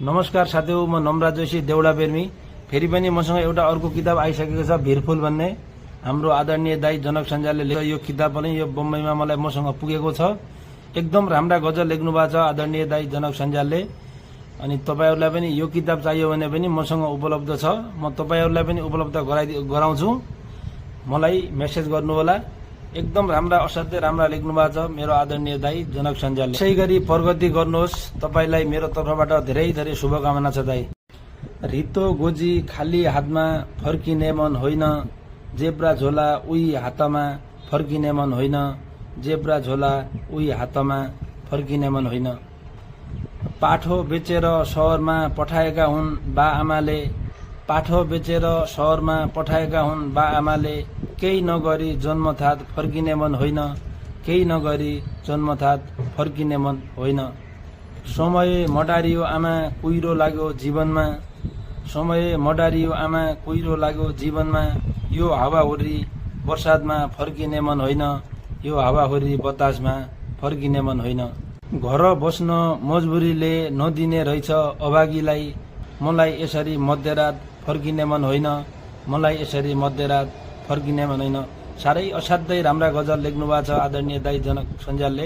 नमस्कार साथीहरु, म नमराज जोशी देउडा बेर्मी। फेरि पनि मसँग एउटा अर्को किताब आइसकेको छ, भिरफुल भन्ने। हाम्रो आदरणीय दाई जनक सञ्जालले लेखेको यो किताब पनि यो बम्बईमा मलाई मसँग पुगेको छ। एकदम राम्रा गजल लेख्नु भएको छ आदरणीय दाई जनक सञ्जालले। अनि तपाईहरुलाई पनि यो किताब चाहियो भने पनि मसँग उपलब्ध छ। म तपाईहरुलाई पनि उपलब्ध गराउँछु। मलाई मेसेज गर्नु होला। एकदम राम्रा असाध्यै राम्रा लेख्नु भएको छ मेरो आदरणीय दाई जनक सञ्जालले। त्यसैगरी प्रगति गर्नुहोस्। तपाईलाई मेरो तर्फबाट धेरै धेरै शुभकामना छ दाई। रितो गोजी खाली हातमा फर्किने मन होइन, जेब्रा झोला उही हातमा फर्किने मन होइन, जेब्रा झोला उही हातमा फर्किने मन होइन। पाठो बेचेर शहरमा पठाएका हुन् बा आमाले, पाठो बेचेर शहरमा पठाएका हुन् बा आमाले, केही नगरी जन्मथात फर्किने मन होइन, केही नगरी जन्मथात फर्किने मन होइन। समय मडारियो आमा कुहिरो लाग्यो जीवनमा, समय मडारियो आमा कुहिरो लाग्यो जीवनमा, यो हावाहुरी बर्सातमा फर्किने मन होइन, यो हावाहुरी बतासमा फर्किने मन होइन। घर बस्न मजबुरीले नदिने रहेछ अभागीलाई, मलाई यसरी मध्यरात फर्किने मन होइन, मलाई यसरी मध्यरात फर्किने मन होइन। साह्रै असाध्यै राम्रा गजल लेख्नु भएको छ आदरणीय दाई जनक सञ्जालले।